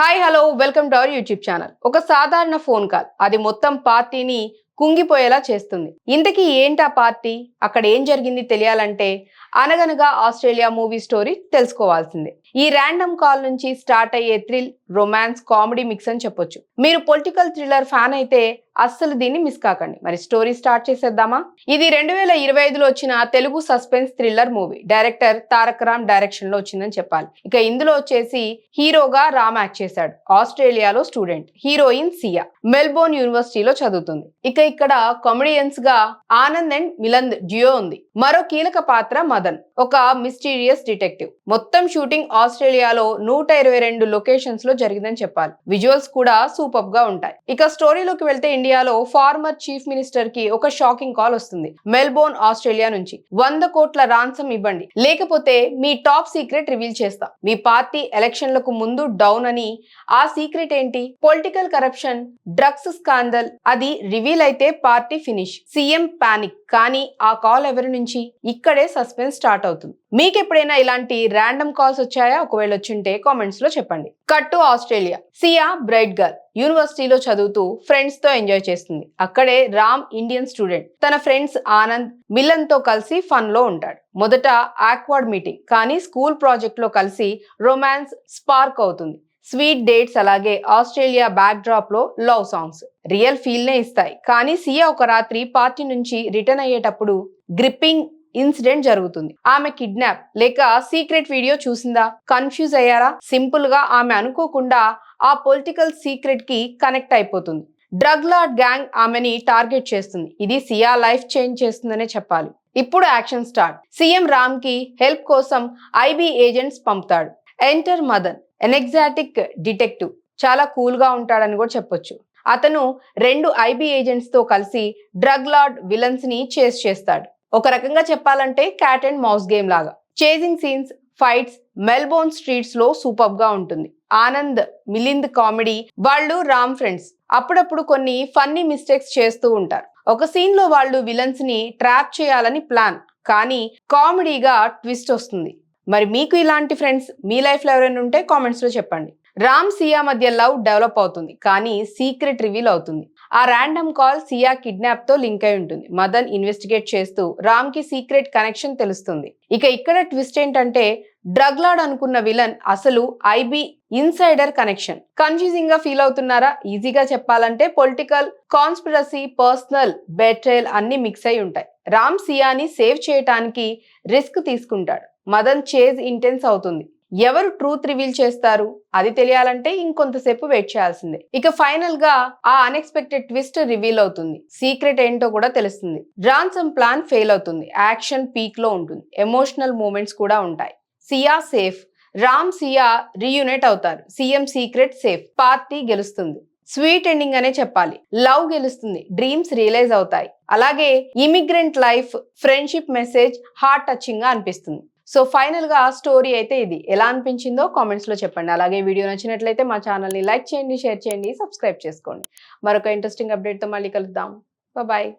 Hi hello welcome to our YouTube channel. ఒక సాధారణ phone call అది మొత్తం పార్టీని కుంగిపోయేలా చేస్తుంది. ఇంతకీ ఏంటి ఆ పార్టీ, అక్కడ ఏం జరిగింది తెలియాలంటే అనగనగా ఆస్ట్రేలియా మూవీ స్టోరీ తెలుసుకోవాల్సిందే. ఈ ర్యాండమ్ కాల్ నుంచి స్టార్ట్ అయ్యే థ్రిల్, రొమాన్స్, కామెడీ మిక్స్ అని చెప్పొచ్చు. మీరు పొలిటికల్ థ్రిల్లర్ ఫ్యాన్ అయితే అస్సలు దీన్ని మిస్ కాకండి. మరి స్టోరీ స్టార్ట్ చేసేద్దామా? ఇది 2025లో వచ్చిన Telugu suspense thriller movie. Director Taraka Ram direction లో వచ్చిందని చెప్పాలి. ఇక ఇందులో వచ్చేసి హీరోగా రామ్ యాక్ట్ చేశాడు. ఆస్ట్రేలియాలో స్టూడెంట్. హీరోయిన్ సియా మెల్బోర్న్ యూనివర్సిటీలో చదువుతుంది. ఇక్కడ కామెడియన్స్ గా ఆనంద్ అండ్ మిలంద్ డ్యూయో ఉంది. మరో కీలక పాత్ర మదన్, ఒక మిస్టీరియస్ డిటెక్టివ్. మొత్తం షూటింగ్ ఆస్ట్రేలియాలో 122 లొకేషన్స్ లో జరిగిందని చెప్పాలి. విజువల్స్ కూడా సూపర్ గా ఉంటాయి. ఇక స్టోరీలోకి వెళ్తే ఇండియాలో ఫార్మర్ చీఫ్ మినిస్టర్ కి ఒక షాకింగ్ కాల్ వస్తుంది. మెల్బోర్న్ ఆస్ట్రేలియా నుంచి 100 కోట్ల రాన్సమ్ ఇవ్వండి, లేకపోతే మీ టాప్ సీక్రెట్ రివీల్ చేస్తా. మీ పార్టీ ఎలక్షన్లకు ముందు డౌన్ అని. ఆ సీక్రెట్ ఏంటి? Political corruption, drugs scandal. అది రివీల్ అయితే పార్టీ ఫినిష్. CM panic. కానీ ఆ కాల్ ఎవరి నుంచి? ఇక్కడే సస్పెన్స్ స్టార్ట్ అవుతుంది. మీకు ఎప్పుడైనా ఇలాంటి ర్యాండమ్ కాల్స్ వచ్చాయా? ఒకవేళ వచ్చింటే కామెంట్స్ లో చెప్పండి. Cut to Australia. Sia bright girl, యూనివర్సిటీలో చదువుతూ ఫ్రెండ్స్ తో ఎంజాయ్ చేస్తుంది. అక్కడే రామ్ ఇండియన్ స్టూడెంట్. తన ఫ్రెండ్స్ ఆనంద్, మిలన్ తో కలిసి ఫన్ లో ఉంటాడు. మొదట ఆక్వర్డ్ మీటింగ్, కానీ స్కూల్ ప్రాజెక్ట్ లో కలిసి రొమాన్స్ స్పార్క్ అవుతుంది. స్వీట్ డేట్స్, అలాగే ఆస్ట్రేలియా బ్యాక్ డ్రాప్ లో లవ్ సాంగ్స్ రియల్ ఫీల్ నే ఇస్తాయి. కానీ సియా ఒక రాత్రి పార్టీ నుంచి రిటర్న్ అయ్యేటప్పుడు గ్రిప్పింగ్ ఇన్సిడెంట్ జరుగుతుంది. ఆమె కిడ్నాప్ లేక సీక్రెట్ వీడియో చూసిందా? కన్ఫ్యూజ్ అయ్యారా? సింపుల్ గా ఆమె అనుకోకుండా ఆ పొలిటికల్ సీక్రెట్ కి కనెక్ట్ అయిపోతుంది. డ్రగ్ లార్డ్ గ్యాంగ్ ఆమెని టార్గెట్ చేస్తుంది. ఇది సియా లైఫ్ చేంజ్ చేస్తుందనే చెప్పాలి. ఇప్పుడు యాక్షన్ స్టార్ట్. సీఎం రామ్ కి హెల్ప్ కోసం ఐబీ ఏజెంట్స్ పంపుతాడు. Enter Madan, an exotic detective. చాలా కూల్ గా ఉంటాడని కూడా చెప్పొచ్చు. అతను 2 ఐబీ ఏజెంట్స్ తో కలిసి డ్రగ్ లార్డ్ విలన్స్ ని చేస్ చేస్తాడు. ఒక రకంగా చెప్పాలంటే క్యాట్ అండ్ మౌస్ గేమ్ లాగా. Chasing scenes, fights Melbourne streets లో సూపర్ గా ఉంటుంది. ఆనంద్, మిలింద్ కామెడీ. వాళ్ళు రామ్ ఫ్రెండ్స్. అప్పుడప్పుడు కొన్ని ఫన్నీ మిస్టేక్స్ చేస్తూ ఉంటారు. ఒక సీన్ లో వాళ్ళు విలన్స్ ని ట్రాప్ చేయాలని ప్లాన్, కానీ కామెడీగా ట్విస్ట్ వస్తుంది. మరి మీకు ఇలాంటి ఫ్రెండ్స్ మీ లైఫ్ లో ఎవరైనా ఉంటే కామెంట్స్ లో చెప్పండి. రామ్ సియా మధ్య లవ్ డెవలప్ అవుతుంది, కానీ సీక్రెట్ రివీల్ అవుతుంది. ఆ ర్యాండమ్ కాల్ సియా కిడ్నాప్ తో లింక్ అయి ఉంటుంది. మదన్ ఇన్వెస్టిగేట్ చేస్తూ రామ్ కి సీక్రెట్ కనెక్షన్ తెలుస్తుంది. ఇక్కడ ట్విస్ట్ ఏంటంటే డ్రగ్ లార్డ్ అనుకున్న విలన్ అసలు ఐబీ ఇన్సైడర్ కనెక్షన్. కన్ఫ్యూజింగ్ గా ఫీల్ అవుతున్నారా? ఈజీగా చెప్పాలంటే పొలిటికల్ కాన్స్పిరసీ, పర్సనల్ బెట్రేయల్ అన్ని మిక్స్ అయి ఉంటాయి. రామ్ సియాని సేవ్ చేయటానికి రిస్క్ తీసుకుంటాడు. మదన్ చేజ్ ఇంటెన్స్ అవుతుంది. ఎవరు ట్రూత్ రివీల్ చేస్తారు అది తెలియాలంటే ఇంకొంతసేపు వెయిట్ చేయాల్సిందే. ఫైనల్ గా ఆ అన్ఎక్స్పెక్టెడ్ ట్విస్ట్ రివీల్ అవుతుంది. సీక్రెట్ ఏంటో కూడా తెలుస్తుంది. రాన్సమ్ ప్లాన్ ఫెయిల్ అవుతుంది. యాక్షన్ పీక్ లో ఉంటుంది. ఎమోషనల్ మూమెంట్స్ కూడా ఉంటాయి. సియా సేఫ్. రామ్ సియా రీయూనైట్ అవుతారు. CM secret safe. పార్టీ గెలుస్తుంది. స్వీట్ ఎండింగ్ అనే చెప్పాలి. లవ్ గెలుస్తుంది. డ్రీమ్స్ రియలైజ్ అవుతాయి. అలాగే immigrant life, friendship message heart touching గా అనిపిస్తుంది. సో ఫైనల్ గా స్టోరీ అయితే ఇది. ఎలా అనిపించిందో కామెంట్స్ లో చెప్పండి. అలాగే వీడియో నచ్చినట్లయితే మా ఛానల్ ని లైక్ చేయండి, షేర్ చేయండి, సబ్స్క్రైబ్ చేసుకోండి. మరొక ఇంట్రెస్టింగ్ అప్డేట్ తో మళ్ళీ కలుద్దాం. బాయ్.